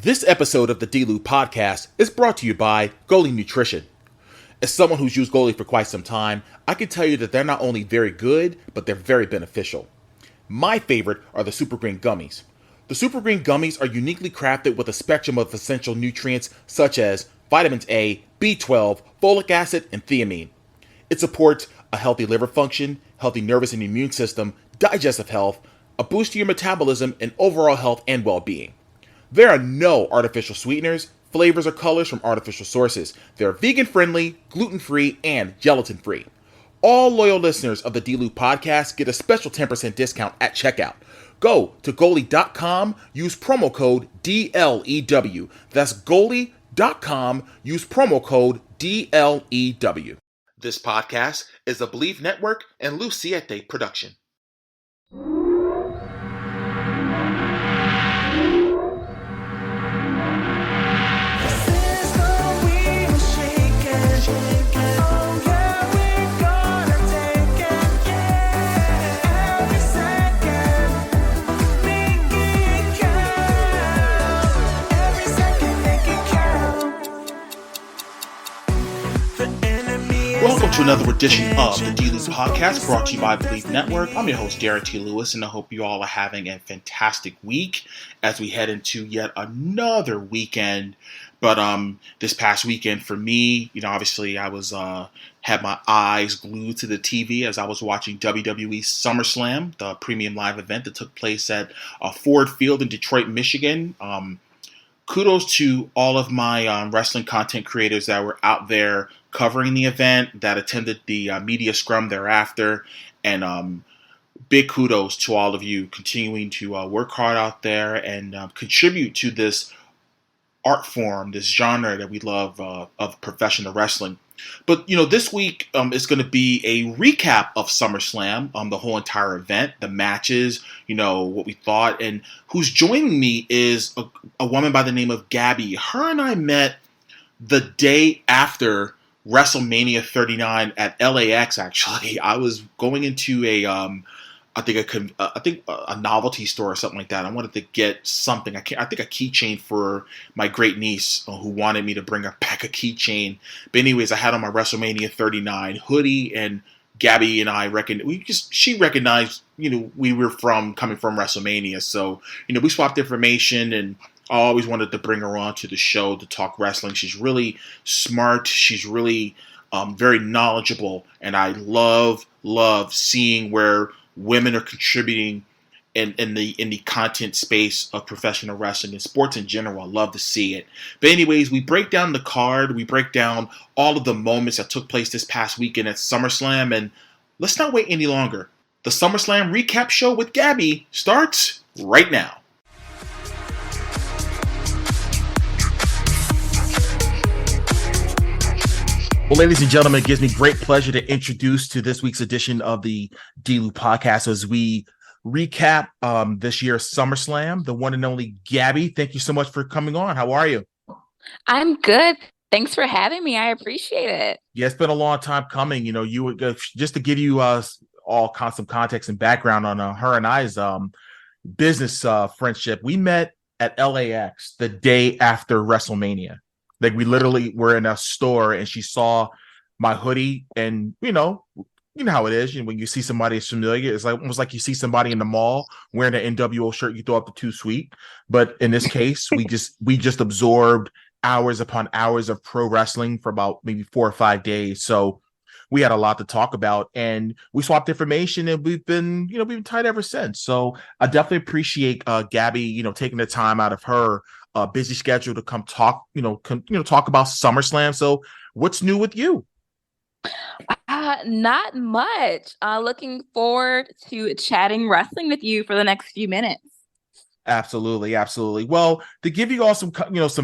This episode of the D-Lew podcast is brought to you by Goalie Nutrition. As someone who's used Goalie for quite some time, I can tell you that they're not only very good, but they're very beneficial. My favorite are the Super Green Gummies. The Super Green Gummies are uniquely crafted with a spectrum of essential nutrients such as vitamins A, B12, folic acid, and thiamine. It supports a healthy liver function, healthy nervous and immune system, digestive health, a boost to your metabolism, and overall health and well-being. There are no artificial sweeteners, flavors, or colors from artificial sources. They're vegan-friendly, gluten-free, and gelatin-free. All loyal listeners of the D-Lew podcast get a special 10% discount at checkout. Go to goalie.com, use promo code DLEW. That's goalie.com, use promo code DLEW. This podcast is a Believe Network and Siete production. Welcome to another edition of the D-Lew podcast brought to you by Believe Network. I'm your host, Derrick T. Lewis, and I hope you all are having a fantastic week as we head into yet another weekend. But this past weekend for me, obviously I was had my eyes glued to the TV as I was watching WWE SummerSlam, the premium live event that took place at Ford Field in Detroit, Michigan. Kudos to all of my wrestling content creators that were out there covering the event, that attended the media scrum thereafter, and big kudos to all of you continuing to work hard out there and contribute to this art form, this genre that we love of professional wrestling. But, this week is going to be a recap of SummerSlam, the whole entire event, the matches, what we thought. And who's joining me is a woman by the name of Gabi. Her and I met the day after WrestleMania 39 at LAX, actually. I was going into a novelty store or something like that. I wanted to get something. I think a keychain for my great niece who wanted me to bring her back a keychain. But anyways, I had on my WrestleMania 39 hoodie, and Gabi and I she recognized, we were coming from WrestleMania. So, we swapped information, and I always wanted to bring her on to the show to talk wrestling. She's really smart. She's really very knowledgeable, and I love seeing where women are contributing in the content space of professional wrestling and sports in general. I love to see it. But anyways, we break down the card. We break down all of the moments that took place this past weekend at SummerSlam. And let's not wait any longer. The SummerSlam recap show with Gabi starts right now. Well, ladies and gentlemen, it gives me great pleasure to introduce to this week's edition of the D-Lew podcast as we recap this year's SummerSlam, the one and only Gabi. Thank you so much for coming on. How are you? I'm good. Thanks for having me. I appreciate it. Yeah, it's been a long time coming. You just to give you all some context and background on her and I's business friendship. We met at LAX the day after WrestleMania. Like, we literally were in a store and she saw my hoodie, and you know how it is. When you see somebody is familiar, it's like almost like you see somebody in the mall wearing an NWO shirt, you throw up the too sweet. But in this case, we just absorbed hours upon hours of pro wrestling for about maybe 4 or 5 days. So we had a lot to talk about, and we swapped information, and we've been tight ever since. So I definitely appreciate Gabi, taking the time out of her busy schedule to come talk, talk about SummerSlam. So what's new with you? Not much. Looking forward to chatting wrestling with you for the next few minutes. Absolutely. Well, to give you all some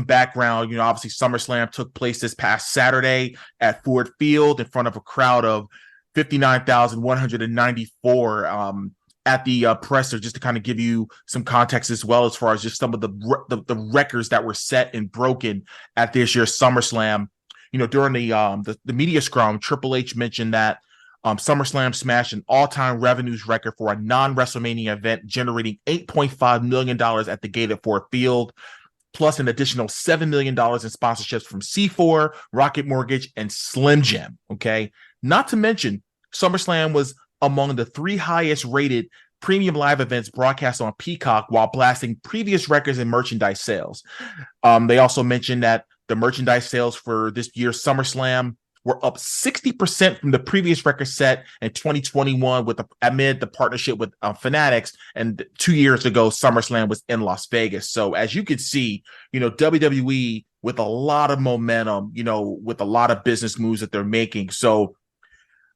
background, obviously SummerSlam took place this past Saturday at Ford Field in front of a crowd of 59,194 at the presser, just to kind of give you some context as well as far as just some of the records that were set and broken at this year's SummerSlam. During the media scrum, Triple H mentioned that SummerSlam smashed an all-time revenues record for a non-WrestleMania event, generating $8.5 million at the gate at Ford Field. plus an additional $7 million in sponsorships from C4, Rocket Mortgage, and Slim Jim. Okay. Not to mention, SummerSlam was among the 3 highest rated premium live events broadcast on Peacock while blasting previous records in merchandise sales. They also mentioned that the merchandise sales for this year's SummerSlam were up 60% from the previous record set in 2021 amid the partnership with Fanatics. And 2 years ago, SummerSlam was in Las Vegas. So as you can see, WWE with a lot of momentum, with a lot of business moves that they're making. So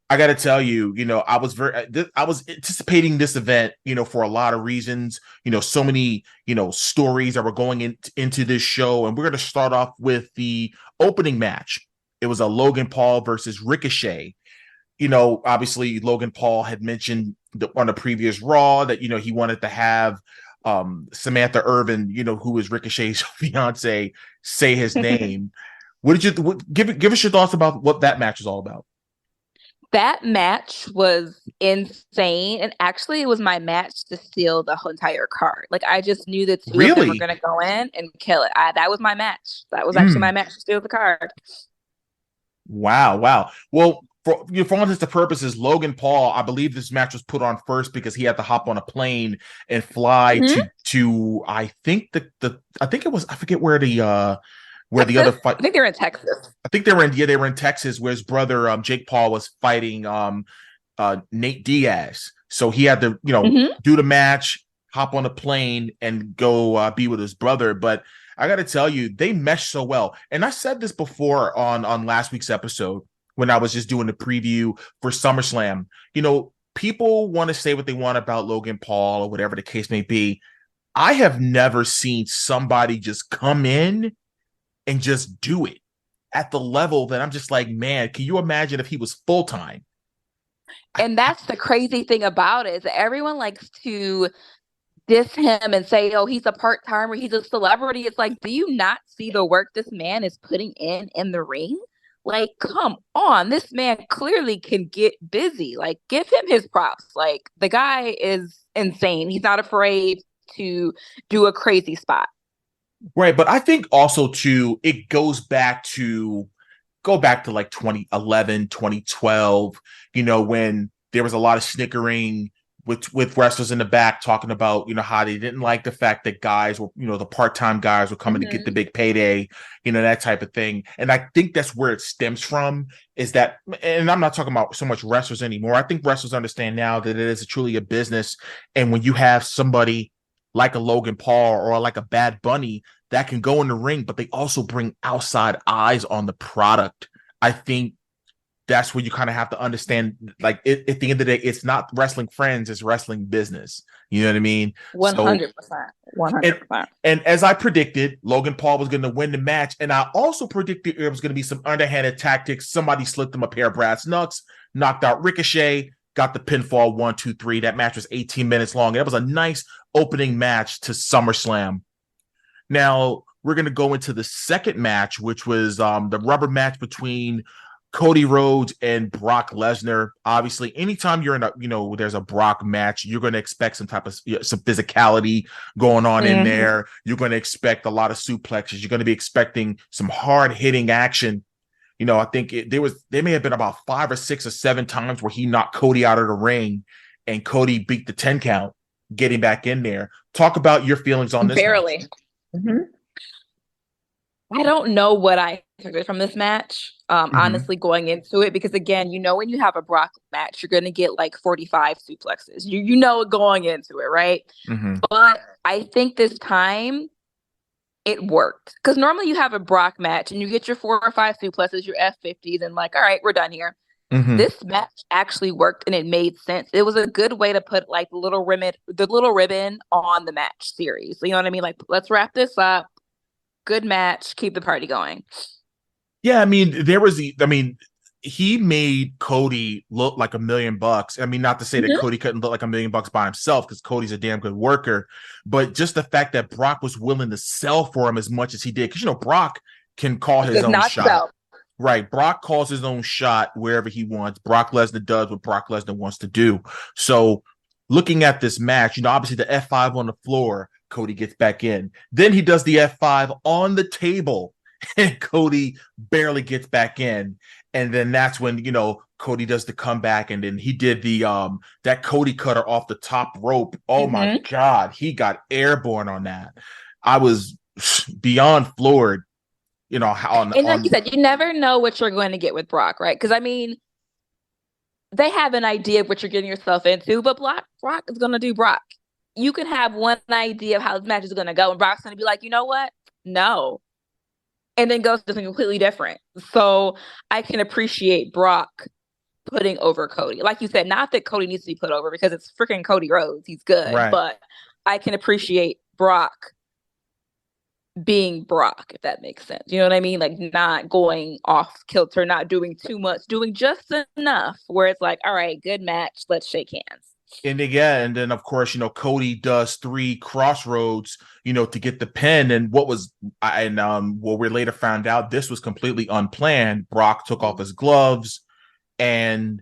I got to tell you, I was anticipating this event, for a lot of reasons, so many, stories that were going into this show. And we're going to start off with the opening match. It was a Logan Paul versus Ricochet. Obviously Logan Paul had mentioned on the previous Raw that, he wanted to have Samantha Irvin, who is Ricochet's fiance, say his name. Give us your thoughts about what that match is all about? That match was insane. And actually, it was my match to steal the whole entire card. Like, I just knew the two of them were going to go in and kill it. That was my match. That was actually my match to steal the card. Wow. Well, for all intents and purposes, Logan Paul, I believe this match was put on first because he had to hop on a plane and fly to I think it was, I forget where the other fight. I think they're in Texas. I think they were in Texas, where his brother Jake Paul was fighting Nate Diaz. So he had to, do the match, hop on a plane, and go be with his brother. But I got to tell you, they meshed so well. And I said this before on last week's episode when I was just doing the preview for SummerSlam. People want to say what they want about Logan Paul or whatever the case may be. I have never seen somebody just come in and just do it at the level that I'm just like, man, can you imagine if he was full-time? And that's the crazy thing about it, is that everyone likes to diss him and say, oh, he's a part-timer, he's a celebrity. It's like, do you not see the work this man is putting in the ring? Like, come on, this man clearly can get busy. Like, give him his props. Like, the guy is insane. He's not afraid to do a crazy spot. Right, but I think also too, it goes back to like 2011, 2012, when there was a lot of snickering with wrestlers in the back talking about, how they didn't like the fact that guys were, the part-time guys were coming to get the big payday, that type of thing. And I think that's where it stems from, is that, and I'm not talking about so much wrestlers anymore. I think wrestlers understand now that it is truly a business. And when you have somebody like a Logan Paul or like a Bad Bunny that can go in the ring, but they also bring outside eyes on the product, I think that's where you kind of have to understand, like, at the end of the day, it's not wrestling friends, it's wrestling business. You know what I mean? 100%. 100%. And as I predicted, Logan Paul was going to win the match. And I also predicted there was going to be some underhanded tactics. Somebody slipped him a pair of brass knucks, knocked out Ricochet, got the pinfall 1, 2, 3. That match was 18 minutes long. That was a nice opening match to SummerSlam. Now, we're going to go into the second match, which was the rubber match between Cody Rhodes and Brock Lesnar. Obviously, anytime you're in there's a Brock match, you're going to expect some type of some physicality going on in there. You're going to expect a lot of suplexes. You're going to be expecting some hard hitting action. I think there may have been about 5 or 6 or 7 times where he knocked Cody out of the ring, and Cody beat the 10 count, getting back in there. Talk about your feelings on this. Barely. I don't know what I expected from this match, honestly, going into it, because again, when you have a Brock match, you're going to get like 45 suplexes. You know going into it, right? But I think this time it worked, because normally you have a Brock match and you get your 4 or 5 suplexes, your F50s, and like, all right, we're done here. This match actually worked and it made sense. It was a good way to put like the little ribbon on the match series. You know what I mean? Like, let's wrap this up. Good match. Keep the party going. Yeah, I mean, he made Cody look like $1 million. I mean, not to say that Cody couldn't look like $1 million by himself, because Cody's a damn good worker, but just the fact that Brock was willing to sell for him as much as he did, because Brock can call his own shot. Sell. Right, Brock calls his own shot wherever he wants. Brock Lesnar does what Brock Lesnar wants to do. So, looking at this match, obviously the F5 on the floor, Cody gets back in. Then he does the F5 on the table, and Cody barely gets back in. And then that's when, Cody does the comeback, and then he did the that Cody cutter off the top rope. Oh my God, he got airborne on that. I was beyond floored, and like you said, you never know what you're going to get with Brock, right? Because they have an idea of what you're getting yourself into, but Brock is going to do Brock. You can have one idea of how this match is going to go, and Brock's going to be like, you know what? No. And then goes to something completely different. So I can appreciate Brock putting over Cody. Like you said, not that Cody needs to be put over because it's freaking Cody Rhodes. He's good. Right. But I can appreciate Brock being Brock, if that makes sense. You know what I mean? Like not going off kilter, not doing too much, doing just enough where it's like, all right, good match. Let's shake hands. And then of course, Cody does 3 crossroads, to get the pin. And what we later found out, this was completely unplanned. Brock took off his gloves, and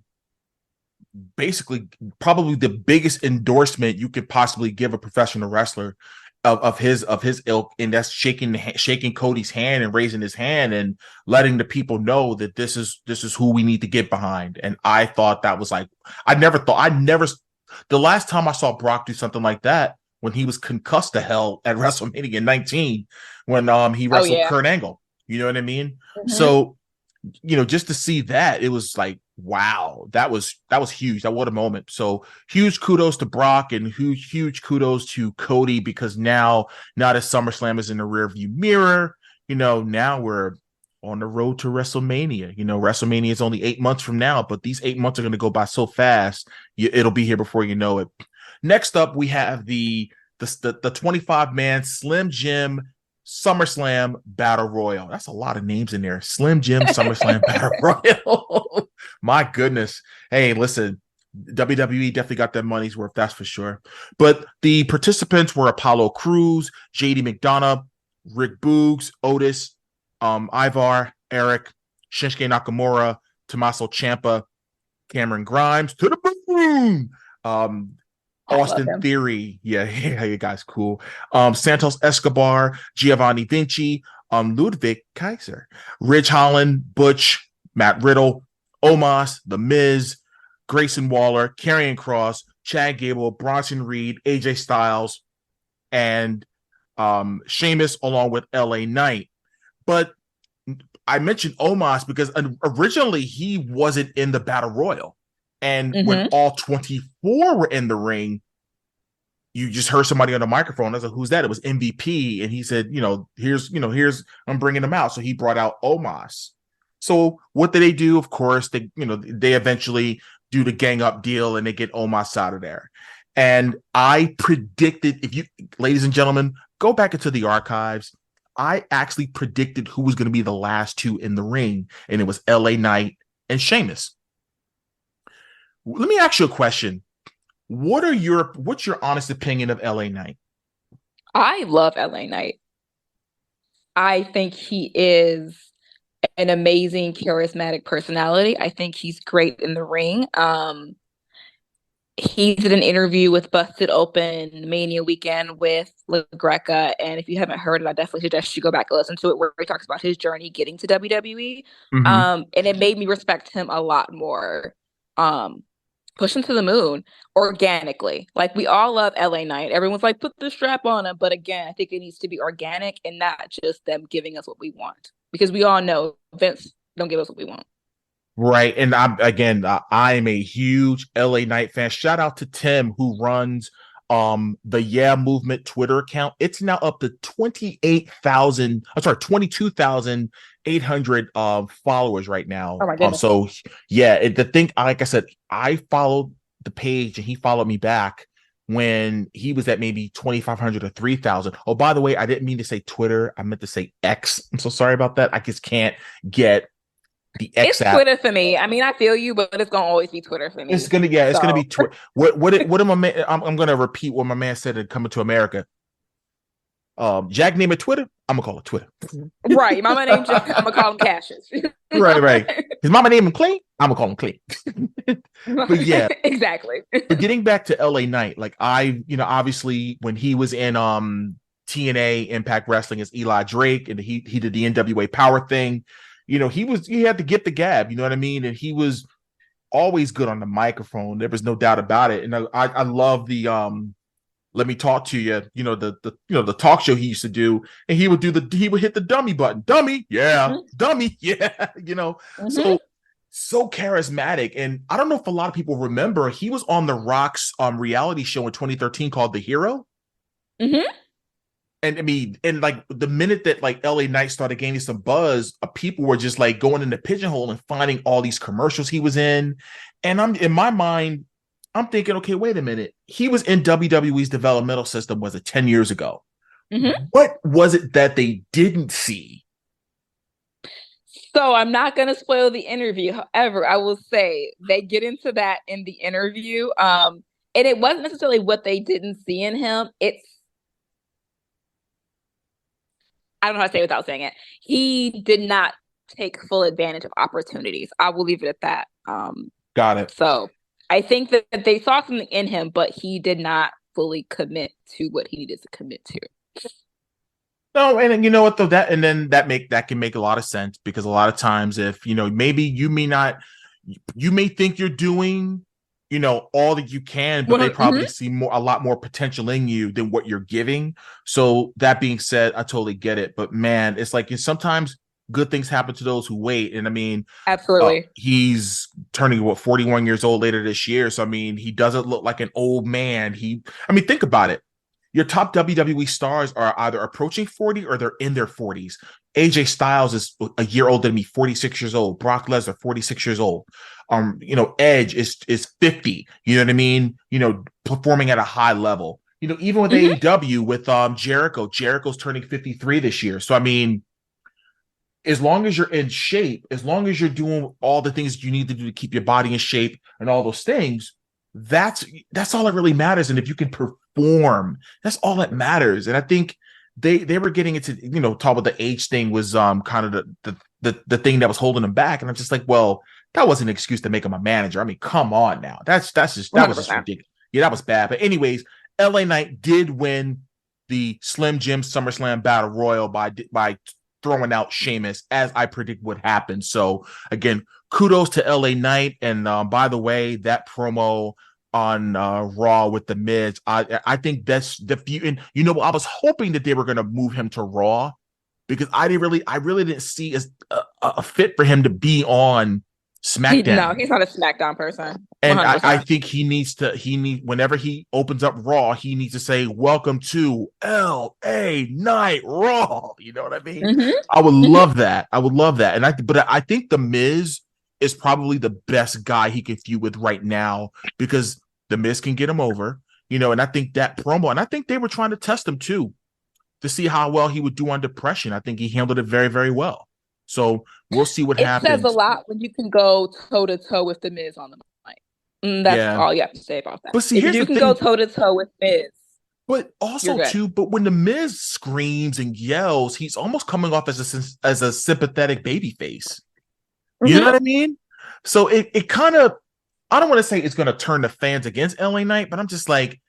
basically probably the biggest endorsement you could possibly give a professional wrestler of his ilk, and that's shaking Cody's hand and raising his hand and letting the people know that this is who we need to get behind. And I thought that was like, the last time I saw Brock do something like that, when he was concussed to hell at WrestleMania 19, when he wrestled Kurt Angle. You know what I mean? Mm-hmm. So, just to see that, it was like, wow, that was huge. What a moment. So huge kudos to Brock, and huge kudos to Cody, because now that SummerSlam is in the rearview mirror, now we're on the road to WrestleMania. WrestleMania is only 8 months from now, but these 8 months are going to go by so fast. It'll be here before you know it. Next up, we have the 25-man Slim Jim SummerSlam Battle Royal. That's a lot of names in there. Slim Jim SummerSlam Battle Royal. My goodness. Hey, listen, WWE definitely got their money's worth, that's for sure. But the participants were Apollo Crews, JD McDonough, Rick Boogs, Otis, Ivar, Eric, Shinsuke Nakamura, Tommaso Ciampa, Cameron Grimes, to the boom. Austin Theory, yeah, you guys cool. Santos Escobar, Giovanni Vinci, Ludwig Kaiser, Ridge Holland, Butch, Matt Riddle, Omos, The Miz, Grayson Waller, Karrion Kross, Chad Gable, Bronson Reed, AJ Styles, and Sheamus, along with LA Knight. But I mentioned Omos because originally he wasn't in the Battle Royal. And when all 24 were in the ring, you just heard somebody on the microphone. I was like, who's that? It was MVP. And he said, here's, I'm bringing him out. So he brought out Omos. So what did they do? Of course, they eventually do the gang up deal and they get Omos out of there. And I predicted, ladies and gentlemen, go back into the archives. I actually predicted who was going to be the last 2 in the ring. And it was LA Knight and Sheamus. Let me ask you a question. What's your honest opinion of LA Knight? I love LA Knight. I think he is an amazing, charismatic personality. I think he's great in the ring. He did an interview with Busted Open Mania weekend with LaGreca, and if you haven't heard it, I definitely suggest you go back and listen to it, where he talks about his journey getting to WWE. And it made me respect him a lot more. Push him to the moon organically. Like, we all love LA Knight. Everyone's like, put the strap on him. But again, I think it needs to be organic and not just them giving us what we want. Because we all know Vince don't give us what we want. Right. And I'm a huge LA Knight fan. Shout out to Tim, who runs the Yeah Movement Twitter account. It's now up to 22,800 followers right now. Oh my goodness. So yeah, like I said, I followed the page and he followed me back when he was at maybe 2,500 or 3,000. Oh, by the way, I didn't mean to say Twitter. I meant to say X. I'm so sorry about that. I just can't get the X app. Twitter for me. I mean, I feel you, but it's gonna always be Twitter for me. It's gonna be Twitter. What am I'm gonna repeat what my man said in Coming to America. Jack name it Twitter. I'm gonna call it Twitter. Right. Mama named Jack. I'm gonna call him Cassius. Right. His mama named him Clean. I'm gonna call him Clean. But yeah, exactly. But getting back to LA Knight, like obviously when he was in TNA Impact Wrestling as Eli Drake, and he did the NWA Power thing, he had to get the gab, you know what I mean? And he was always good on the microphone. There was no doubt about it. And I love the let me talk to you, the talk show he used to do, and he would hit the dummy button. Dummy, yeah, mm-hmm. Dummy, yeah, mm-hmm. So charismatic. And I don't know if a lot of people remember, he was on The Rock's reality show in 2013 called The Hero. Mm-hmm. And I mean, and like the minute that like LA Knight started gaining some buzz, people were just like going in the pigeonhole and finding all these commercials he was in. And in my mind, I'm thinking, okay, wait a minute. He was in WWE's developmental system, was it 10 years ago? Mm-hmm. What was it that they didn't see? So I'm not going to spoil the interview. However, I will say they get into that in the interview. And it wasn't necessarily what they didn't see in him. I don't know how to say it without saying it. He did not take full advantage of opportunities. I will leave it at that. Got it. So I think that they saw something in him, but he did not fully commit to what he needed to commit to. No, and you know what though, that can make a lot of sense, because a lot of times if maybe you may think you're doing all that you can, but they probably see a lot more potential in you than what you're giving. So that being said, I totally get it. But man, it's like sometimes good things happen to those who wait. And I mean, absolutely, he's turning 41 years old later this year. So I mean, he doesn't look like an old man. Think about it. Your top WWE stars are either approaching 40 or they're in their 40s. AJ Styles is a year older than me, 46 years old. Brock Lesnar, 46 years old. Edge is 50. You know what I mean? Performing at a high level. Even with AEW with Jericho. Jericho's turning 53 this year. So I mean, as long as you're in shape, as long as you're doing all the things you need to do to keep your body in shape and all those things, that's all that really matters. And if you can perform, that's all that matters. And I think they were getting into, talk about the age thing was kind of the thing that was holding them back. And I'm just like, well, that wasn't an excuse to make him a manager. I mean, come on now. That was just ridiculous. Yeah, that was bad. But anyways, LA Knight did win the Slim Jim SummerSlam Battle Royal by throwing out Sheamus, as I predict would happen. So again, kudos to LA Knight. And by the way, that promo on Raw with the Miz, I think that's the few. And I was hoping that they were going to move him to Raw, because I really didn't see as a fit for him to be on SmackDown. He's not a SmackDown person. And I think whenever he opens up Raw, he needs to say, "Welcome to LA Knight Raw." You know what I mean? Mm-hmm. I would love that. But I think the Miz is probably the best guy he can feud with right now, because the Miz can get him over, and I think that promo, and I think they were trying to test him too, to see how well he would do on depression. I think he handled it very, very well. So we'll see what happens. It says a lot when you can go toe to toe with the Miz on the mic. That's all you have to say about that. But see, if you can go toe to toe with Miz. But also too, but when the Miz screams and yells, he's almost coming off as a sympathetic baby face. You know what I mean? So it kind of, I don't want to say it's going to turn the fans against LA Knight, but I'm just like,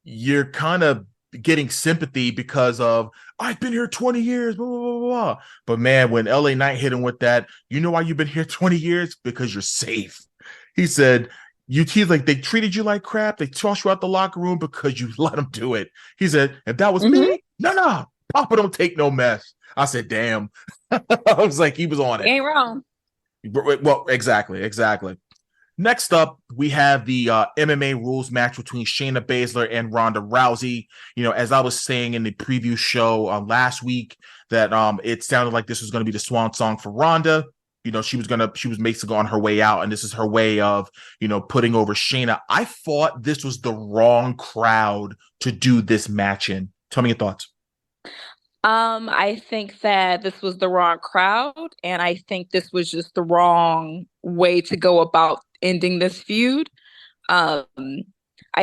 you're kind of getting sympathy because of, I've been here 20 years, blah, blah, blah, blah. But man, when LA Knight hit him with that, you know why you've been here 20 years? Because you're safe. He said, he's like, they treated you like crap. They tossed you out the locker room because you let them do it. He said, if that was me, no, Papa don't take no mess. I said, damn. I was like, he was on it. Ain't wrong. Well, exactly. Next up, we have the MMA rules match between Shayna Baszler and Ronda Rousey. As I was saying in the preview show last week, that it sounded like this was going to be the swan song for Ronda. She was basically on her way out, and this is her way of, putting over Shayna. I thought this was the wrong crowd to do this match in. Tell me your thoughts. I think that this was the wrong crowd, and I think this was just the wrong way to go about ending this feud. I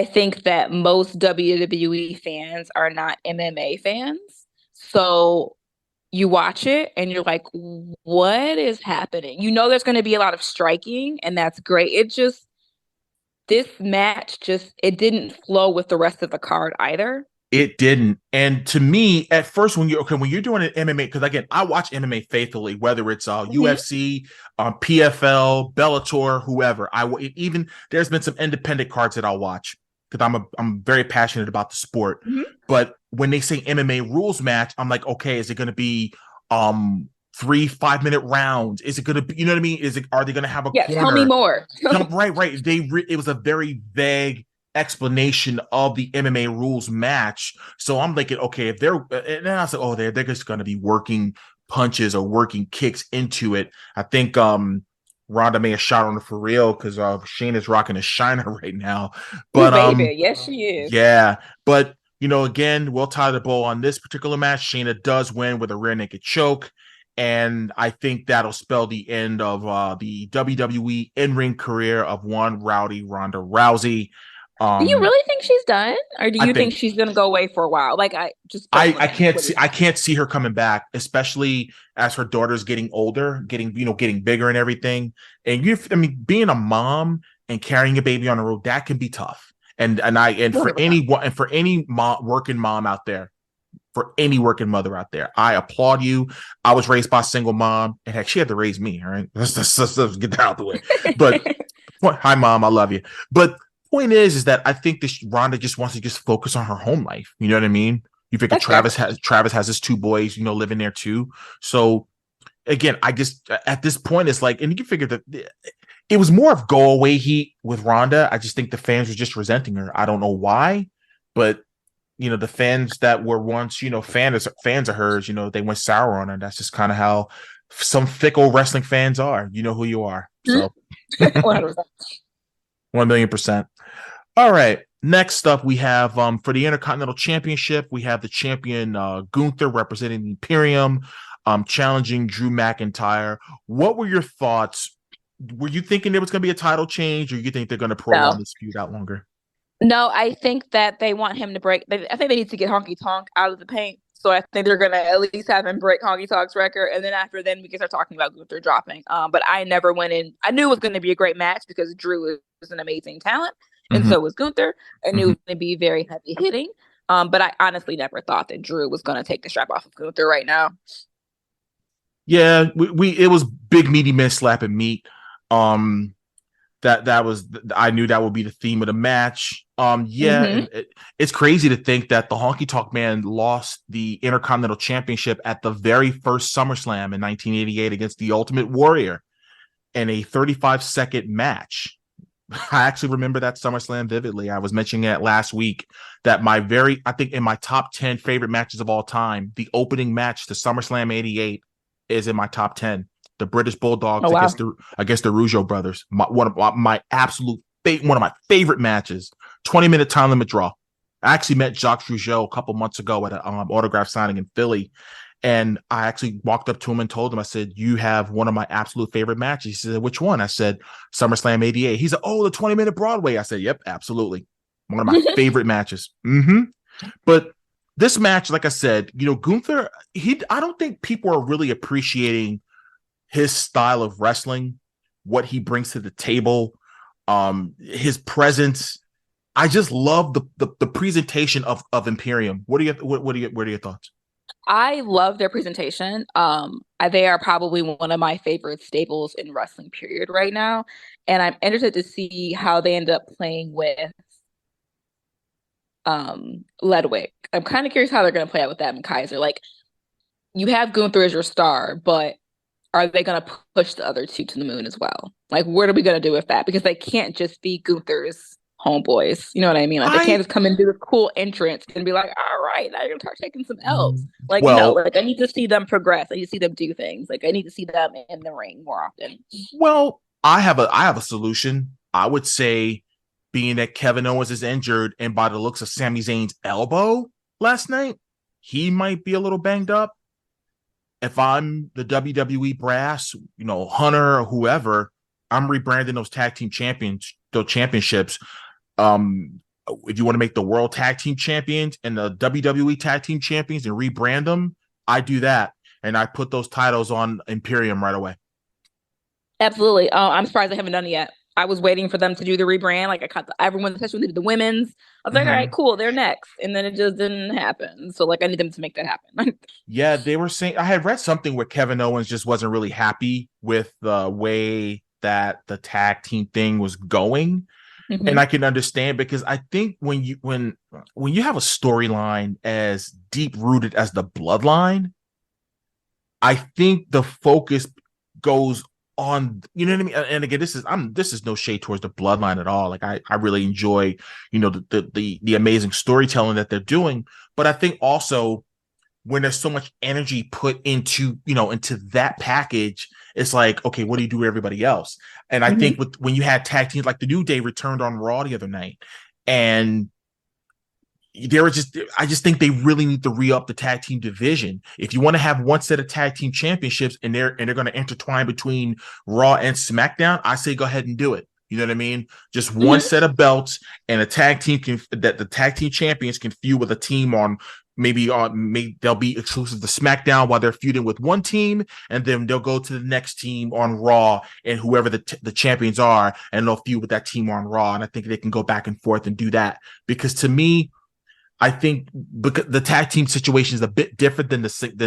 think that most WWE fans are not MMA fans. So you watch it and you're like, what is happening? You know there's going to be a lot of striking, and that's great. This match it didn't flow with the rest of the card either. It didn't. And to me, at first, when you're doing an MMA, because again, I watch MMA faithfully, whether it's UFC, PFL, Bellator, whoever. Even there's been some independent cards that I'll watch because I'm very passionate about the sport. Mm-hmm. But when they say MMA rules match, I'm like, okay, is it going to be 3 5-minute rounds? Is it going to be, you know what I mean? Are they going to have a corner? Tell me more. Right. It was a very vague explanation of the MMA rules match. So I'm thinking, okay, if they're, and then I said, oh, they're just going to be working punches or working kicks into it. I think Ronda may have shot on it for real because Shayna's rocking a shiner right now. But baby, yes, she is. Yeah, but again, we'll tie the bow on this particular match. Shayna does win with a rear naked choke. And I think that'll spell the end of the WWE in-ring career of one rowdy Ronda Rousey. Do you really think she's done, or do you think she's going to go away for a while? Like I can't see her coming back, especially as her daughter's getting older, getting bigger and everything. And being a mom and carrying a baby on the road, that can be tough. And for any working mom out there, for any working mother out there, I applaud you. I was raised by a single mom, and heck, she had to raise me. All right, let's get that out the way. But hi, Mom, I love you. But point is that I think this Ronda just wants to just focus on her home life. You know what I mean? You figure Travis has his 2 boys, living there too. So again, I just at this point it's like, and you can figure that it was more of go away heat with Ronda. I just think the fans were just resenting her. I don't know why, but the fans that were once fans of hers, they went sour on her. That's just kind of how some fickle wrestling fans are. You know who you are. So 1,000,000%. All right. Next up, we have for the Intercontinental Championship, we have the champion Gunther representing the Imperium, challenging Drew McIntyre. What were your thoughts? Were you thinking there was going to be a title change, or you think they're going to prolong this feud out longer? No, I think that they want him to break. I think they need to get Honky Tonk out of the paint. So I think they're going to at least have him break Honky Tonk's record. And then we can start talking about Gunther dropping. But I never went in. I knew it was going to be a great match because Drew is an amazing talent. And so was Gunther. I knew it was going to be very heavy hitting. But I honestly never thought that Drew was going to take the strap off of Gunther right now. Yeah, it was big meaty men slapping meat. That was, I knew that would be the theme of the match. It's crazy to think that the Honky Tonk Man lost the Intercontinental Championship at the very first SummerSlam in 1988 against the Ultimate Warrior in a 35-second match. I actually remember that SummerSlam vividly. I was mentioning it last week that I think in my top 10 favorite matches of all time, the opening match to SummerSlam 88 is in my top 10. The British Bulldogs against the Rougeau brothers. One of my favorite matches. 20-minute time limit draw. I actually met Jacques Rougeau a couple months ago at an autograph signing in Philly. And I actually walked up to him and told him, I said, you have one of my absolute favorite matches. He said, which one? I said, SummerSlam 88. He said, oh, the 20-minute Broadway. I said, yep, absolutely. One of my favorite matches. But this match, like I said, Gunther, I don't think people are really appreciating his style of wrestling, what he brings to the table, his presence. I just love the presentation of Imperium. What are your thoughts? I love their presentation. They are probably one of my favorite staples in wrestling period right now. And I'm interested to see how they end up playing with Ledwig. I'm kind of curious how they're going to play out with that and Kaiser. Like, you have Gunther as your star, but are they going to push the other two to the moon as well? Like, what are we going to do with that? Because they can't just be Gunther's homeboys. You know what I mean? Like, they can't just come and do this cool entrance and be like, all right, now you're going to start taking some L's. Like, no, like, I need to see them progress. I need to see them do things. Like, I need to see them in the ring more often. Well, I have a solution. I would say, being that Kevin Owens is injured, and by the looks of Sami Zayn's elbow last night, he might be a little banged up. If I'm the WWE brass, Hunter or whoever, I'm rebranding those tag team championships. if you want to make the World Tag Team Champions and the WWE Tag Team Champions and rebrand them, I do that. And I put those titles on Imperium right away. Absolutely. I'm surprised they haven't done it yet. I was waiting for them to do the rebrand. Like I caught everyone, especially when they did the women's. I was like, all right, cool, they're next. And then it just didn't happen. So like I need them to make that happen. Yeah, they were saying, I had read something where Kevin Owens just wasn't really happy with the way that the tag team thing was going. And I can understand, because I think when you have a storyline as deep rooted as the Bloodline, I think the focus goes on, you know what I mean? And again, this is no shade towards the Bloodline at all. Like I really enjoy, the amazing storytelling that they're doing. But I think also when there's so much energy put into that package, it's like, okay, what do you do with everybody else? And I think when you had tag teams, like the New Day returned on Raw the other night, and I just think they really need to re-up the tag team division. If you want to have one set of tag team championships and they're going to intertwine between Raw and SmackDown, I say go ahead and do it. You know what I mean? Just one set of belts, and a tag team the tag team champions can feud with a team on maybe they'll be exclusive to SmackDown while they're feuding with one team, and then they'll go to the next team on Raw, and whoever the champions are, and they'll feud with that team on Raw. And I think they can go back and forth and do that, because to me, I think because the tag team situation is a bit different than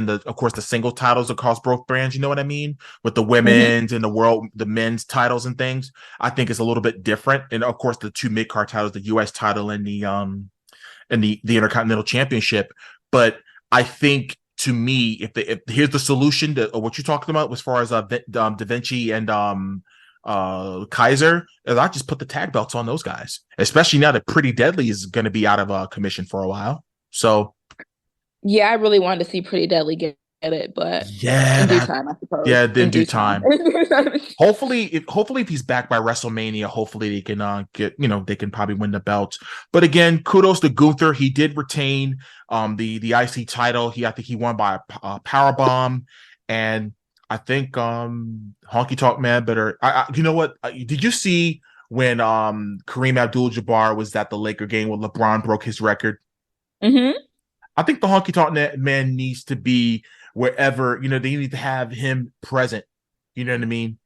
of course the single titles across both brands. You know what I mean? With the women's and the men's titles and things, I think it's a little bit different. And of course the two mid-card titles, the US title and the Intercontinental Championship. But I think, to me, if here's the solution to what you're talking about as far as Da Vinci and Kaiser, is I just put the tag belts on those guys, especially now that Pretty Deadly is going to be out of commission for a while. So yeah, I really wanted to see Pretty Deadly get it, but in due time, I suppose. Yeah, in due time. Hopefully, if he's back by WrestleMania, hopefully they can they can probably win the belt. But again, kudos to Gunther. He did retain the IC title. I think he won by a power bomb, and I think Honky Tonk Man better. You know what? Did you see when Kareem Abdul-Jabbar was at the Laker game when LeBron broke his record? I think the Honky Tonk Man needs to be wherever, they need to have him present. You know what I mean?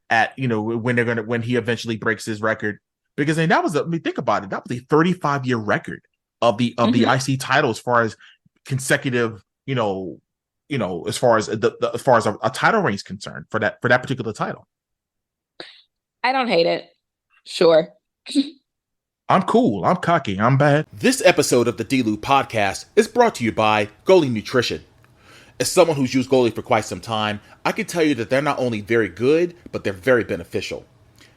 At when he eventually breaks his record, because think about it. That was a 35-year record of the IC title as far as consecutive, as far as a title reign is concerned for that particular title. I don't hate it. Sure. I'm cool. I'm cocky. I'm bad. This episode of the D-Lou podcast is brought to you by Goalie Nutrition. As someone who's used Goalie for quite some time, I can tell you that they're not only very good, but they're very beneficial.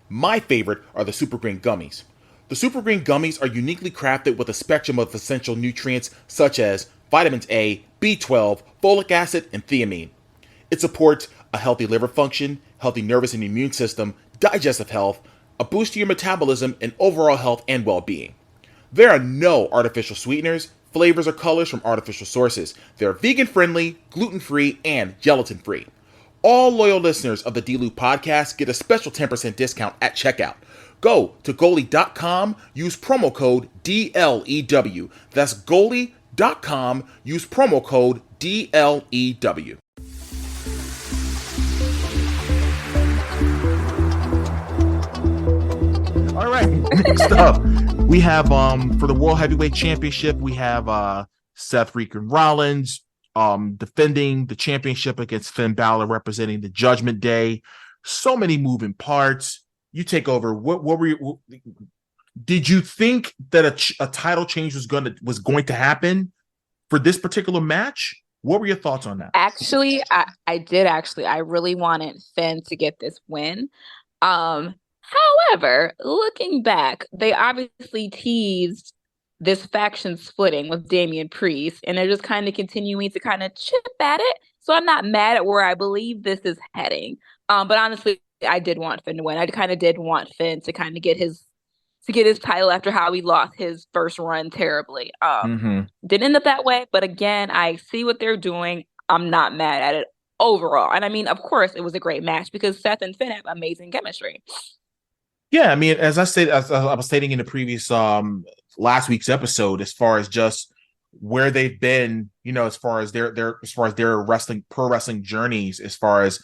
My favorite are the Super Green Gummies. The Super Green Gummies are uniquely crafted with a spectrum of essential nutrients such as vitamins A, B12, folic acid, and thiamine. It supports a healthy liver function, healthy nervous and immune system, digestive health, a boost to your metabolism, and overall health and well-being. There are no artificial sweeteners, flavors, or colors from artificial sources. They're vegan-friendly, gluten-free, and gelatin-free. All loyal listeners of the D-Lou podcast get a special 10% discount at checkout. Go to goalie.com, use promo code DLEW. That's goalie.com, use promo code DLEW. All right, next up, we have for the World Heavyweight Championship, we have Seth freaking Rollins defending the championship against Finn Balor, representing the Judgment Day. So many moving parts. You take over. What were you? Did you think that a title change was going to happen for this particular match? What were your thoughts on that? Actually, I did. I really wanted Finn to get this win. However, looking back, they obviously teased this faction splitting with Damian Priest, and they're just kind of continuing to kind of chip at it. So I'm not mad at where I believe this is heading. But honestly, I did want Finn to win. I kind of did want Finn to kind of get his title after how he lost his first run terribly. Didn't end up that way, but again, I see what they're doing. I'm not mad at it overall. And I mean, of course, it was a great match because Seth and Finn have amazing chemistry. Yeah, I mean, as I was stating in the previous last week's episode, as far as just where they've been, as far as their pro wrestling journeys, as far as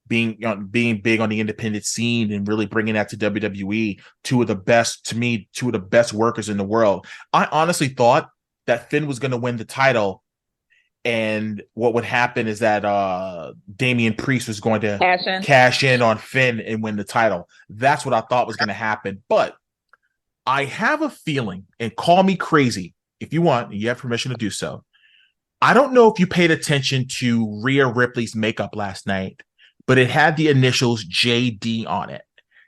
being big on the independent scene and really bringing that to WWE. Two of the best workers in the world. I honestly thought that Finn was going to win the title, and what would happen is that Damian Priest was going to cash in on Finn and win the title. That's what I thought was going to happen. But I have a feeling, and call me crazy if you want, you have permission to do so. I don't know if you paid attention to Rhea Ripley's makeup last night, but it had the initials JD on it.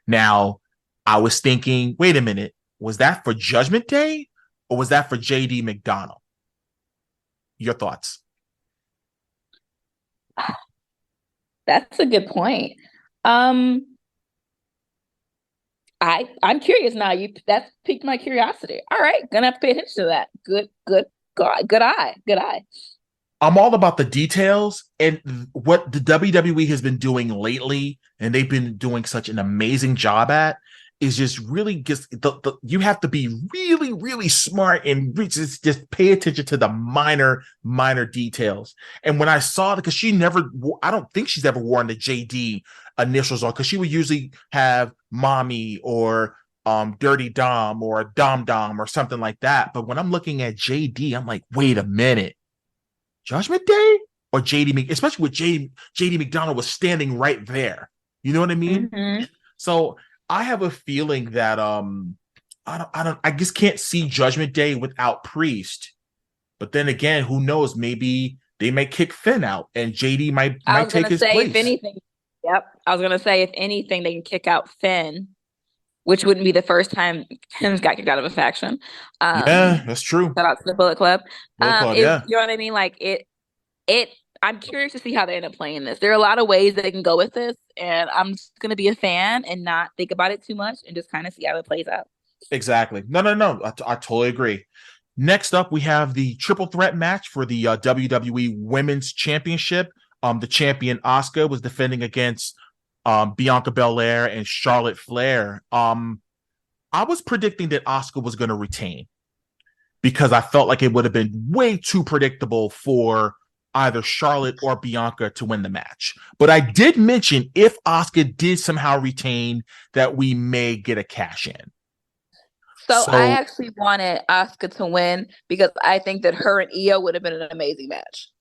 Now, I was thinking, wait a minute, was that for Judgment Day or was that for JD McDonald? Your thoughts? That's a good point. I'm curious now. That's piqued my curiosity. All right, gonna have to pay attention to that. Good eye. I'm all about the details, and what the WWE has been doing lately, and they've been doing such an amazing job at, is just really you have to be really, really smart and just pay attention to the minor details. And when I saw it, because I don't think she's ever worn the JD initials on, because she would usually have Mommy or Dirty Dom or Dom Dom or something like that. But when I'm looking at JD, I'm like, wait a minute, Judgment Day or JD, especially with JD McDonald was standing right there. You know what I mean? Mm-hmm. So I have a feeling that I just can't see Judgment Day without Priest. But then again, who knows? Maybe they might kick Finn out and JD might take his place. If anything, I was gonna say, if anything, they can kick out Finn, which wouldn't be the first time Finn's got kicked out of a faction. Yeah, that's true. Shout out to the Bullet Club. Yeah. You know what I mean? Like it. I'm curious to see how they end up playing this. There are a lot of ways they can go with this, and I'm just going to be a fan and not think about it too much and just kind of see how it plays out. Exactly. No. I totally agree. Next up, we have the triple threat match for the WWE Women's Championship. The champion Asuka was defending against Bianca Belair and Charlotte Flair. I was predicting that Asuka was going to retain because I felt like it would have been way too predictable for either Charlotte or Bianca to win the match. But I did mention if Asuka did somehow retain, that we may get a cash in. So I actually wanted Asuka to win because I think that her and Io would have been an amazing match.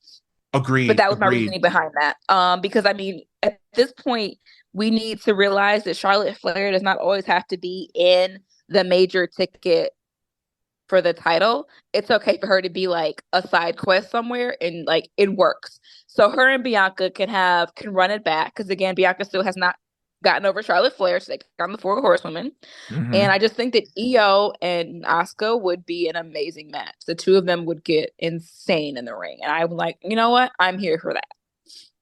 Agreed. But that was my reasoning behind that. Because I mean, at this point, we need to realize that Charlotte Flair does not always have to be in the major ticket for the title. It's okay for her to be like a side quest somewhere, and like it works. So her and Bianca can run it back, because again, Bianca still has not gotten over Charlotte Flair, so they got the 4 Horsewomen. Mm-hmm. And I just think that Io and Asuka would be an amazing match. The two of them would get insane in the ring, and I'm like, you know what? I'm here for that.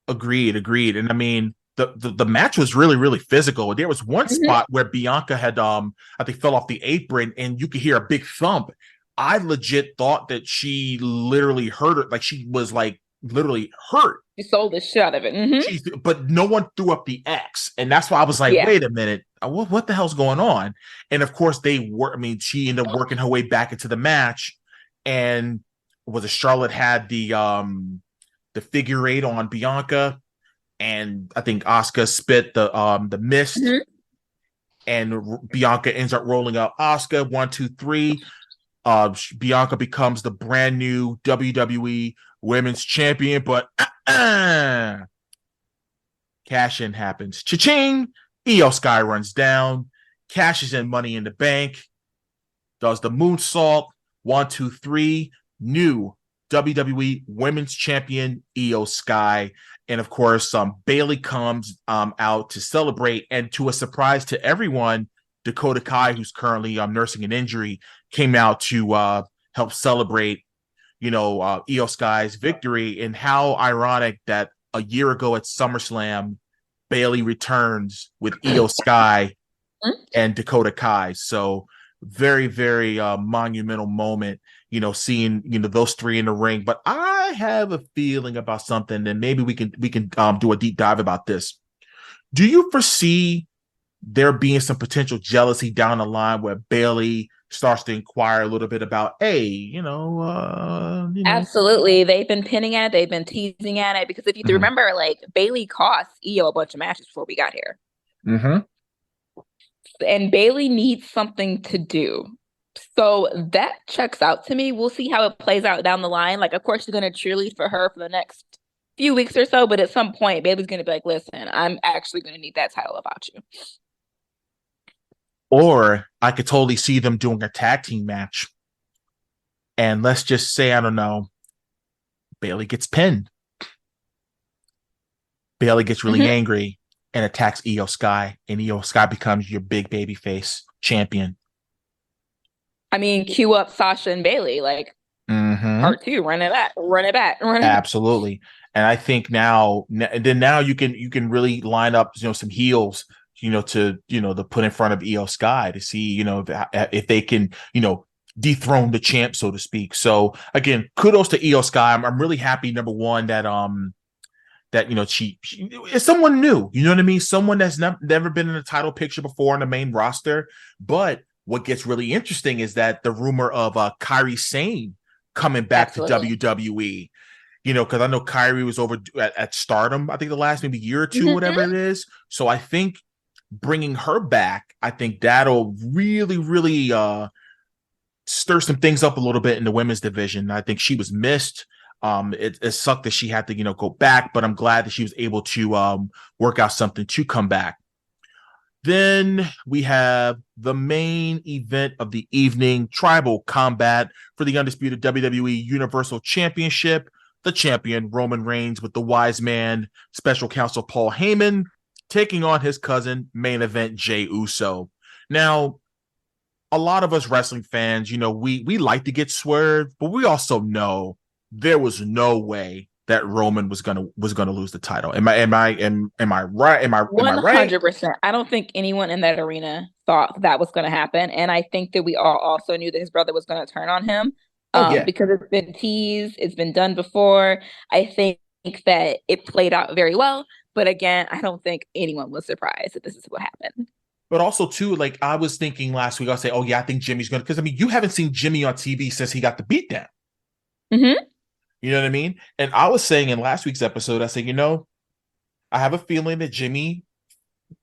Agreed. And I mean, the match was really, really physical. There was one spot where Bianca had I think fell off the apron and you could hear a big thump. I legit thought that she literally hurt her, like she was like literally hurt. She sold the shit out of it. Mm-hmm. But no one threw up the X. And that's why I was like, wait a minute, what the hell's going on? And of course she ended up working her way back into the match, and Charlotte had the figure 8 on Bianca. And I think Asuka spit the mist, and Bianca ends up rolling up Asuka. 1, 2, 3. Bianca becomes the brand new WWE Women's Champion, but cash in happens. Cha-ching! Io Sky runs down, cashes in Money in the Bank, does the moonsault. 1, 2, 3. New WWE Women's Champion Io Sky. And of course, Bayley comes out to celebrate, and to a surprise to everyone, Dakota Kai, who's currently nursing an injury, came out to help celebrate, Io Sky's victory. And how ironic that a year ago at SummerSlam, Bayley returns with Io Sky and Dakota Kai. So very, very monumental moment, seeing those three in the ring. But I have a feeling about something, and maybe we can do a deep dive about this. Do you foresee there being some potential jealousy down the line where Bayley starts to inquire a little bit about, hey, Absolutely. They've been pinning at it. They've been teasing at it because if you remember, like Bailey cost Io a bunch of matches before we got here. And Bailey needs something to do. So that checks out to me. We'll see how it plays out down the line. Like, of course, she's going to cheerlead for her for the next few weeks or so. But at some point, Bailey's going to be like, listen, I'm actually going to need that title about you. Or I could totally see them doing a tag team match. And let's just say, I don't know, Bailey gets pinned. Bailey gets really angry and attacks Io Sky. And Io Sky becomes your big baby face champion. I mean, cue up Sasha and Bailey, like part 2, run it back. Absolutely. And I think now you can really line up, some heels, to put in front of Io Sky to see, if they can, dethrone the champ, so to speak. So again, kudos to Io Sky. I'm really happy, number one, that she is someone new, you know what I mean? Someone that's never been in a title picture before on the main roster. But what gets really interesting is that the rumor of Kairi Sane coming back to WWE, because I know Kairi was over at Stardom, I think the last maybe year or two, whatever it is. So I think bringing her back, I think that'll really, really stir some things up a little bit in the women's division. I think she was missed. It sucked that she had to, go back, but I'm glad that she was able to work out something to come back. Then we have the main event of the evening, Tribal Combat for the undisputed WWE Universal Championship. The champion, Roman Reigns, with the wise man, special counsel Paul Heyman, taking on his cousin, main event Jey Uso. Now, a lot of us wrestling fans, we like to get swerved, but we also know there was no way that Roman was gonna lose the title. Am I right? Am I right? 100%. I don't think anyone in that arena thought that was going to happen, and I think that we all also knew that his brother was going to turn on him. Because it's been teased, it's been done before. I think that it played out very well, but again, I don't think anyone was surprised that this is what happened. But also, too, like I was thinking last week, I'll say, oh yeah, I think Jimmy's gonna, because I mean, you haven't seen Jimmy on TV since he got the beatdown. You know what I mean? And I was saying in last week's episode, I said, I have a feeling that Jimmy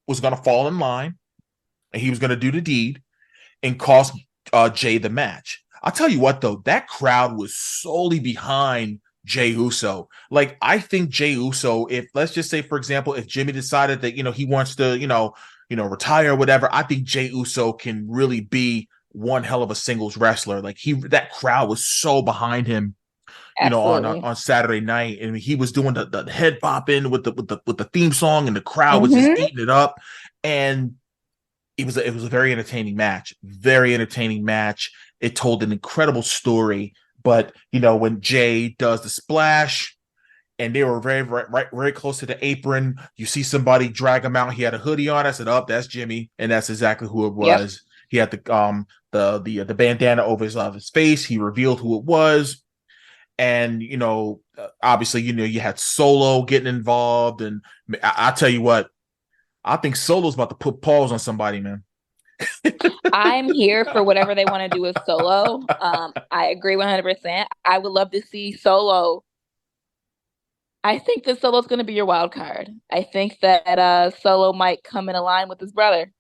was going to fall in line and he was going to do the deed and cost Jey the match. I'll tell you what, though, that crowd was solely behind Jey Uso. Like, I think Jey Uso, if let's just say, for example, if Jimmy decided that, he wants to, retire or whatever, I think Jey Uso can really be one hell of a singles wrestler. Like, that crowd was so behind him. On Saturday night, and he was doing the head bopping with the theme song, and the crowd was just eating it up. And it was a very entertaining match. Very entertaining match. It told an incredible story. But when Jey does the splash, and they were very close to the apron, you see somebody drag him out. He had a hoodie on. I said, "Oh, that's Jimmy," and that's exactly who it was. Yep. He had the bandana over his face. He revealed who it was. And, obviously, you had Solo getting involved. And I tell you what, I think Solo's about to put paws on somebody, man. I'm here for whatever they want to do with Solo. I agree 100%. I would love to see Solo. I think that Solo's going to be your wild card. I think that Solo might come in line with his brother.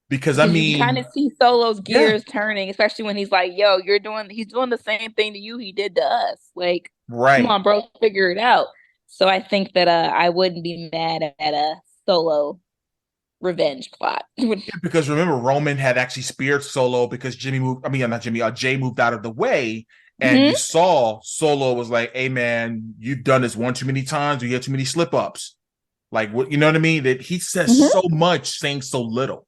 Because I mean, you kind of see Solo's gears turning, especially when he's like, "Yo, he's doing the same thing to you he did to us." Like, come on, bro, figure it out. So I think that I wouldn't be mad at a Solo revenge plot. Because remember, Roman had actually speared Solo because Jey moved out of the way, and you saw Solo was like, "Hey, man, you've done this one too many times. You had too many slip ups." Like, what, you know what I mean? That he says so much, saying so little.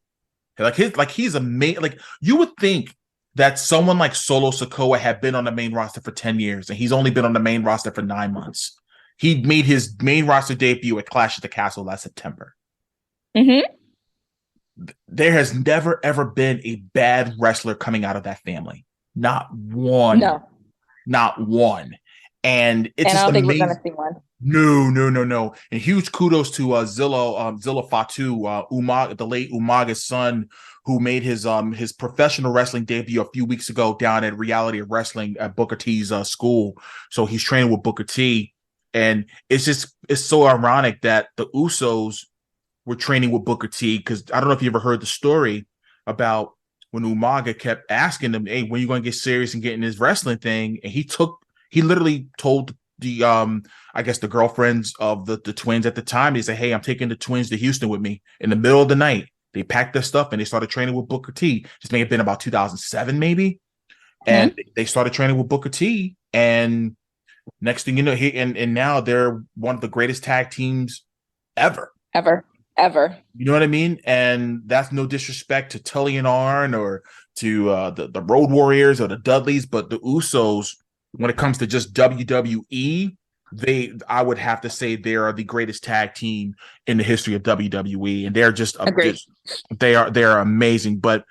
He's amazing. Like, you would think that someone like Solo Sikoa had been on the main roster for 10 years, and he's only been on the main roster for 9 months. He made his main roster debut at Clash at the Castle last September. There has never, ever been a bad wrestler coming out of that family. Not one. No. Not one. And it's I don't think amazing. we're going to see one. No. And huge kudos to Zilla Fatu, the late Umaga's son, who made his professional wrestling debut a few weeks ago down at Reality of Wrestling at Booker T's school. So he's training with Booker T, and it's so ironic that the Usos were training with Booker T, because I don't know if you ever heard the story about when Umaga kept asking him, "Hey, when are you going to get serious and get in this wrestling thing?" And he literally told the I guess the girlfriends of the twins at the time, they said, "Hey, I'm taking the twins to Houston with me." In the middle of the night, they packed their stuff and they started training with Booker T. This may have been about 2007, maybe. And they started training with Booker T. And next thing you know, and now they're one of the greatest tag teams ever. Ever. You know what I mean? And that's no disrespect to Tully and Arn or to the Road Warriors or the Dudleys, but the Usos, when it comes to just WWE, I would have to say they are the greatest tag team in the history of WWE, and they're they are amazing. But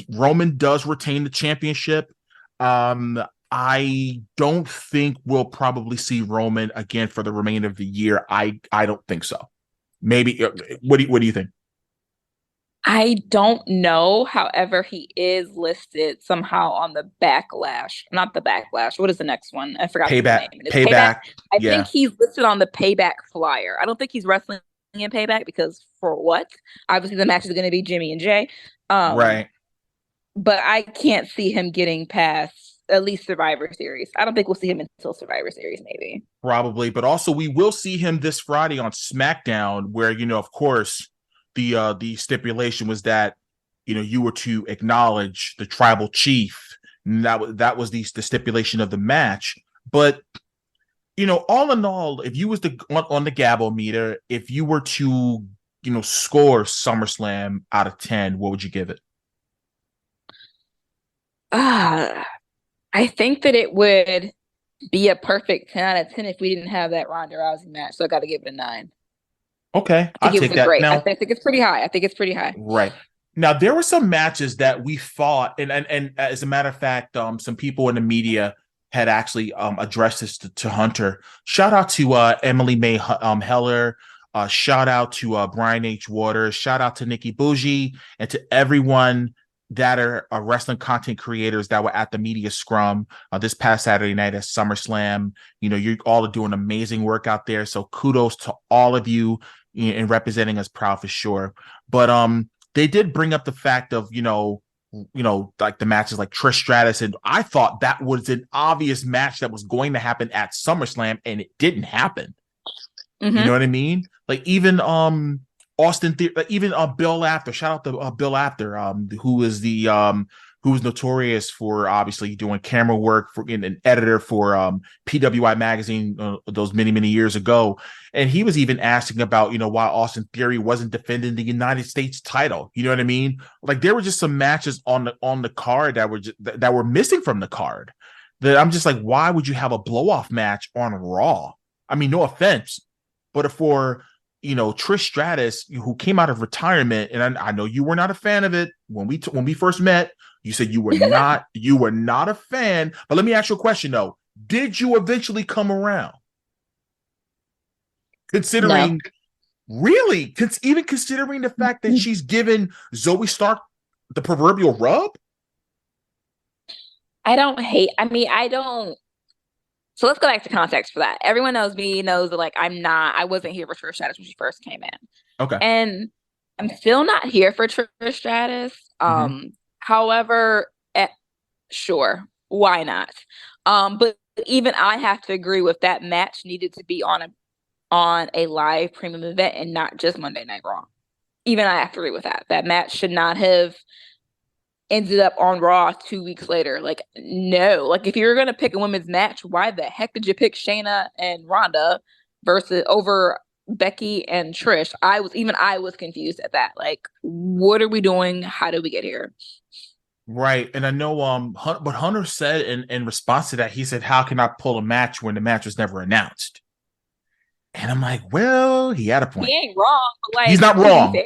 Roman does retain the championship. I don't think we'll probably see Roman again for the remainder of the year. I don't think so. Maybe. What do you think? I don't know. However, he is listed somehow on the Backlash. Not the Backlash. What is the next one? I forgot Payback. the name. Payback. I think he's listed on the Payback flyer. I don't think he's wrestling in Payback, because for what? Obviously, the match is going to be Jimmy and Jay. Right. But I can't see him getting past at least Survivor Series. I don't think we'll see him until Survivor Series, maybe. Probably. But also, we will see him this Friday on SmackDown, where, of course, the stipulation was that you were to acknowledge the tribal chief, and that was the stipulation of the match. But all in all, if you was on the Gabo meter, if you were to score SummerSlam out of 10, what would you give it? I think that it would be a perfect 10 out of 10 if we didn't have that Ronda Rousey match. So I got to give it a 9. Okay, I'll take that. Great. Now, I think it's pretty high. Right. Now, there were some matches that we fought, and as a matter of fact, some people in the media had actually addressed this to Hunter. Shout out to Emily May Heller. Shout out to Brian H. Waters. Shout out to Nikki Bougie, and to everyone that are wrestling content creators that were at the media scrum this past Saturday night at SummerSlam. You all are doing amazing work out there. So kudos to all of you in representing us proud for sure. But they did bring up the fact of, like the matches like Trish Stratus. And I thought that was an obvious match that was going to happen at SummerSlam, and it didn't happen. Mm-hmm. You know what I mean? Like even Austin Theory, even Bill Apter. Shout out to Bill Apter, who is notorious for obviously doing camera work for an editor for PWI magazine those many years ago, and he was even asking about why Austin Theory wasn't defending the United States title. You know what I mean? Like there were just some matches on the card that were missing from the card. That I'm just like, why would you have a blow off match on Raw? I mean, no offense, but for Trish Stratus, who came out of retirement, and I know you were not a fan of it when we first met. You said you were not a fan. But let me ask you a question though: did you eventually come around? Considering, really, even considering the fact that she's given Zoe Stark the proverbial rub. I don't. So let's go back to context for that. Everyone knows me, knows that I wasn't here for Trish Stratus when she first came in. Okay. And I'm still not here for Trish Stratus. However, sure, why not? But even I have to agree with that match needed to be on a live premium event and not just Monday Night Raw. Even I have to agree with that. That match should not have ended up on Raw 2 weeks later. No. If you're gonna pick a women's match, why the heck did you pick Shayna and Ronda versus over Becky and Trish? I was confused at that. What are we doing? How did we get here? Right. And I know but Hunter said in response to that, he said, how can I pull a match when the match was never announced? And I'm like, well, he had a point. He ain't wrong, but he's not wrong.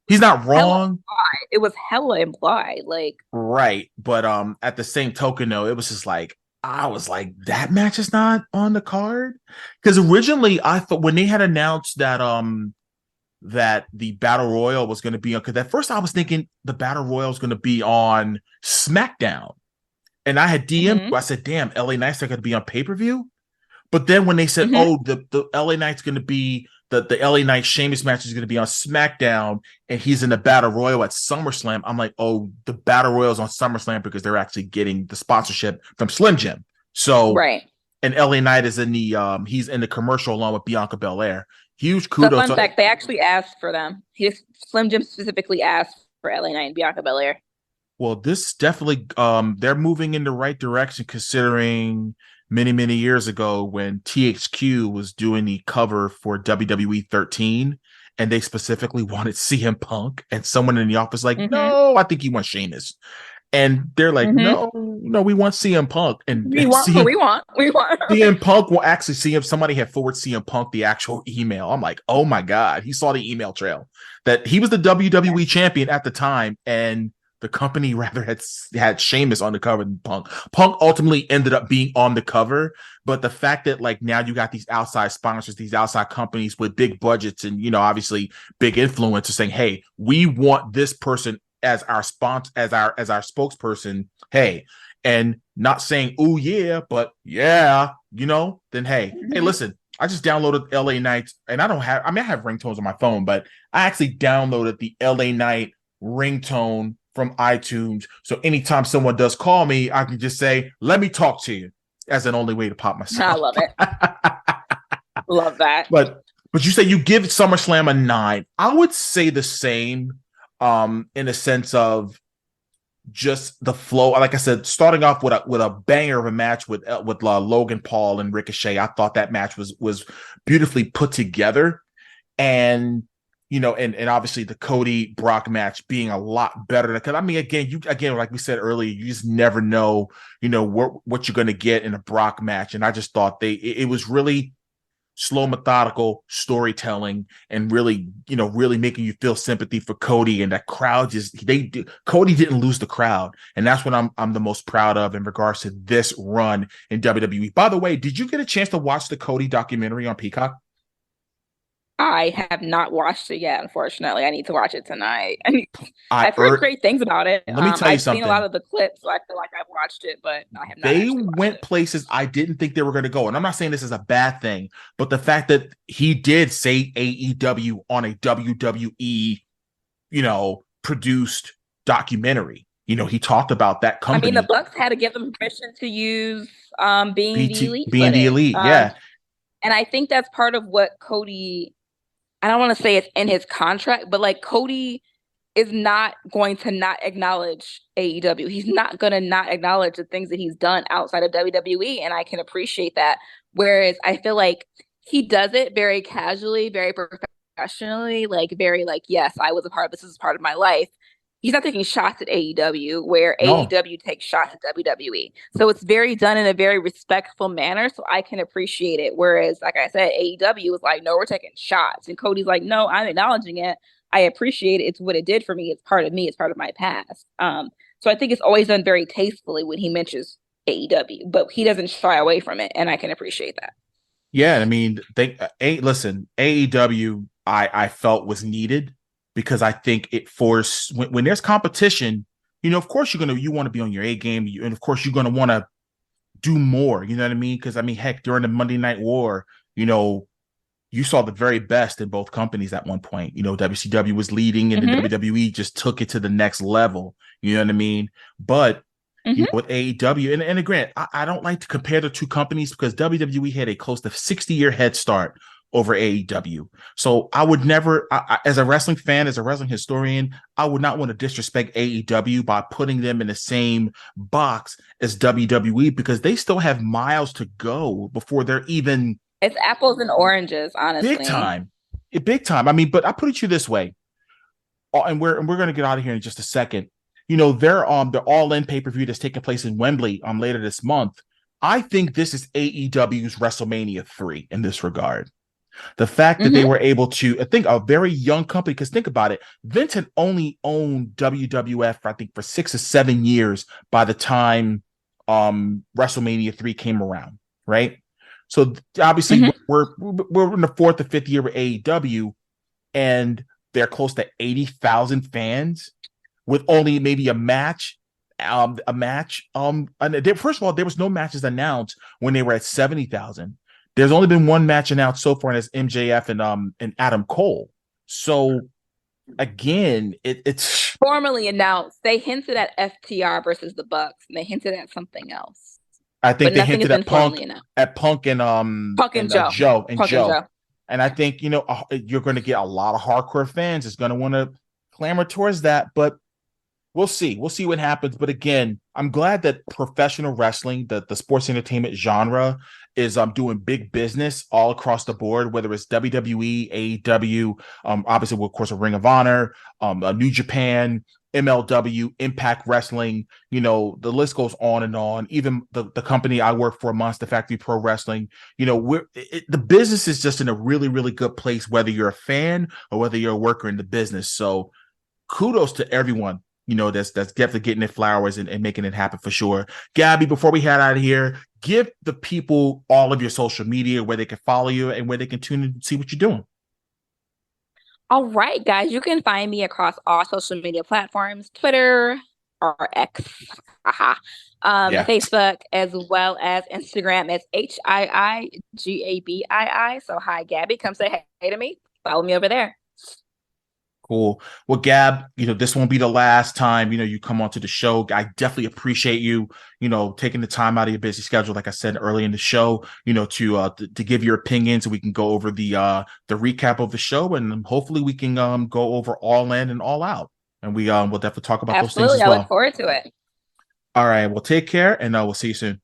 He's not wrong. It was hella implied. Right. But at the same token, though, it was just like, I was like, that match is not on the card? Because originally I thought when they had announced that that the Battle Royal was going to be on, because at first I was thinking the Battle Royal was going to be on SmackDown. And I had DM'd, I said, damn, LA Knights are going to be on pay-per-view. But then when they said, oh, the LA Knight's going to be, the LA Knight Sheamus match is going to be on SmackDown, and he's in the Battle Royal at SummerSlam, I'm like, oh, the Battle Royal's on SummerSlam because they're actually getting the sponsorship from Slim Jim. So, right. And LA Knight is in the, he's in the commercial along with Bianca Belair. Huge kudos. So fun fact, they actually asked for them. Slim Jim specifically asked for LA Knight and Bianca Belair. Well, this definitely, they're moving in the right direction considering many, many years ago when THQ was doing the cover for WWE 13 and they specifically wanted CM Punk, and someone in the office like, no, I think he wants Sheamus. And they're like, no, we want CM Punk. And we want. CM Punk will actually see him. Somebody had forwarded CM Punk the actual email. I'm like, oh my God. He saw the email trail that he was the WWE champion at the time. And the company rather had Sheamus on the cover than Punk. Punk ultimately ended up being on the cover. But the fact that like now you got these outside sponsors, these outside companies with big budgets and, you know, obviously big influencers saying, hey, we want this person as our sponsor, as our spokesperson, hey, and not saying, oh yeah, but yeah, you know, then hey, listen, I just downloaded LA Knight, and I have ringtones on my phone, but I actually downloaded the LA Knight ringtone from iTunes. So anytime someone does call me, I can just say, let me talk to you, as an only way to pop myself. I love it. Love that. But you say you give SummerSlam a 9. I would say the same. In a sense of just the flow, like I said, starting off with a banger of a match with Logan Paul and Ricochet. I thought that match was beautifully put together, and you know, and obviously the Cody Brock match being a lot better. Because I mean, again, like we said earlier, you just never know, you know, what you're going to get in a Brock match, and I just thought it was really slow, methodical storytelling, and really, you know, really making you feel sympathy for Cody, and that crowd Cody didn't lose the crowd, and that's what I'm the most proud of in regards to this run in WWE. By the way, did you get a chance to watch the Cody documentary on Peacock? I have not watched it yet, unfortunately. I need to watch it tonight. I've heard great things about it. Let me tell you something. I've seen a lot of the clips, so I feel like I've watched it, but I have not. They went places I didn't think they were going to go. And I'm not saying this is a bad thing, but the fact that he did say AEW on a WWE, you know, produced documentary. You know, he talked about that company. I mean, the Bucks had to give them permission to use being the elite. Being the elite, yeah. And I think that's part of what Cody, I don't want to say it's in his contract, but like Cody is not going to not acknowledge AEW. He's not going to not acknowledge the things that he's done outside of WWE. And I can appreciate that. Whereas I feel like he does it very casually, very professionally, like very like, yes, I was a part of this. This is part of my life. He's not taking shots at AEW where AEW takes shots at WWE. So it's very done in a very respectful manner. So I can appreciate it. Whereas, like I said, AEW was like, no, we're taking shots. And Cody's like, no, I'm acknowledging it. I appreciate it. It's what it did for me. It's part of me. It's part of my past. So I think it's always done very tastefully when he mentions AEW, but he doesn't shy away from it. And I can appreciate that. Yeah. I mean, listen, AEW, I felt was needed. Because I think it forced when there's competition, you know, of course you want to be on your A game, and of course you're going to want to do more. You know what I mean? Because I mean, heck, during the Monday Night War, you know, you saw the very best in both companies at one point. You know, WCW was leading, and the WWE just took it to the next level. You know what I mean? But you know, with AEW, and again, I don't like to compare the two companies because WWE had a close to 60-year head start over AEW. So I would never, as a wrestling fan, as a wrestling historian, I would not want to disrespect AEW by putting them in the same box as WWE because they still have miles to go before they're even. It's apples and oranges, honestly. Big time. I mean, but I put it to you this way, and we're going to get out of here in just a second. You know, they're the All-In pay-per-view that's taking place in Wembley later this month. I think this is AEW's WrestleMania 3 in this regard. The fact that they were able to, I think, a very young company, because think about it, Vince had only owned WWF, I think, for 6 or 7 years by the time WrestleMania 3 came around, right? So obviously we're in the 4th or 5th year of AEW, and they're close to 80,000 fans with only maybe a match. And first of all, there was no matches announced when they were at 70,000. There's only been one match announced so far, and it's MJF and Adam Cole. So again, it's formally announced. They hinted at FTR versus the Bucks, and they hinted at something else. I think they hinted at Punk and Joe. And I think, you're going to get a lot of hardcore fans that's going to want to clamor towards that, but we'll see. We'll see what happens. But again, I'm glad that professional wrestling, the sports entertainment genre, is doing big business all across the board, whether it's WWE, AEW, obviously, of course, a Ring of Honor, New Japan, MLW, Impact Wrestling, the list goes on and on. Even the company I work for, Monster Factory Pro Wrestling, the business is just in a really, really good place, whether you're a fan or whether you're a worker in the business. So kudos to everyone, that's definitely getting their flowers and making it happen for sure. Gabi, before we head out of here, give the people all of your social media where they can follow you and where they can tune in and see what you're doing. All right, guys, you can find me across all social media platforms, Twitter or X, Facebook, as well as Instagram as HIIGABII. So hi, Gabi, come say hey to me. Follow me over there. Cool. Well, Gab, this won't be the last time, you come onto the show. I definitely appreciate you, taking the time out of your busy schedule, like I said early in the show, to give your opinions, so we can go over the recap of the show, and hopefully we can go over All In and All Out, and we'll definitely talk about those things as well. I look forward to it. All right. Well, take care, and we'll see you soon.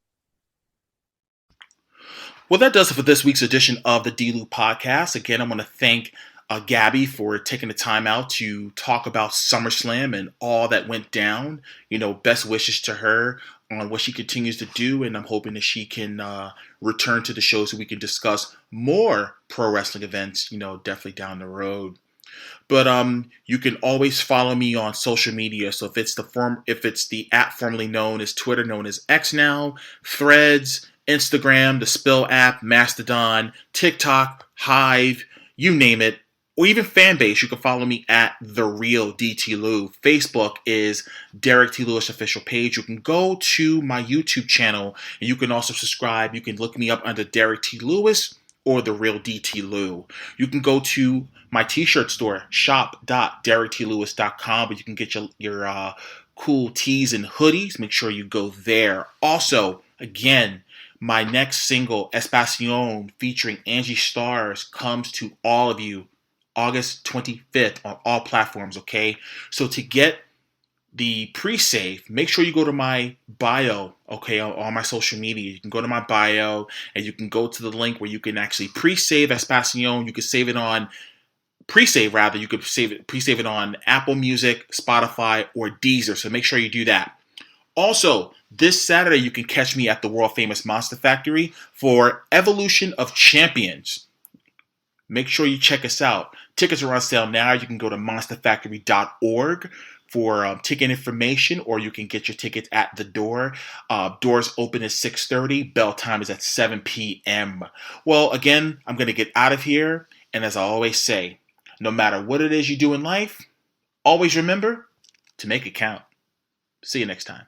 Well, that does it for this week's edition of the D-Loop podcast. Again, I want to thank Gabi for taking the time out to talk about SummerSlam and all that went down. Best wishes to her on what she continues to do, and I'm hoping that she can return to the show so we can discuss more pro wrestling events, definitely down the road. But you can always follow me on social media. So if it's the app formerly known as Twitter, known as X now, Threads, Instagram, the Spill app, Mastodon, TikTok, Hive, you name it, or even Fanbase, you can follow me at The Real DT Lew. Facebook is Derrick T. Lewis official page. You can go to my YouTube channel, and you can also subscribe. You can look me up under Derrick T. Lewis or The Real DT Lew. You can go to my t-shirt store, shop.derricktLewis.com, where you can get your cool tees and hoodies. Make sure you go there. Also, again, my next single, Espacion, featuring Angie Stars, comes to all of you August 25th on all platforms, okay? So to get the pre-save, make sure you go to my bio, okay, on my social media. You can go to my bio, and you can go to the link where you can actually pre-save Espacion. You can save it on pre-save rather. You could pre-save it on Apple Music, Spotify, or Deezer. So make sure you do that. Also, this Saturday you can catch me at the world famous Monster Factory for Evolution of Champions. Make sure you check us out. Tickets are on sale now. You can go to monsterfactory.org for ticket information, or you can get your tickets at the door. Doors open at 6:30. Bell time is at 7 p.m. Well, again, I'm going to get out of here. And as I always say, no matter what it is you do in life, always remember to make it count. See you next time.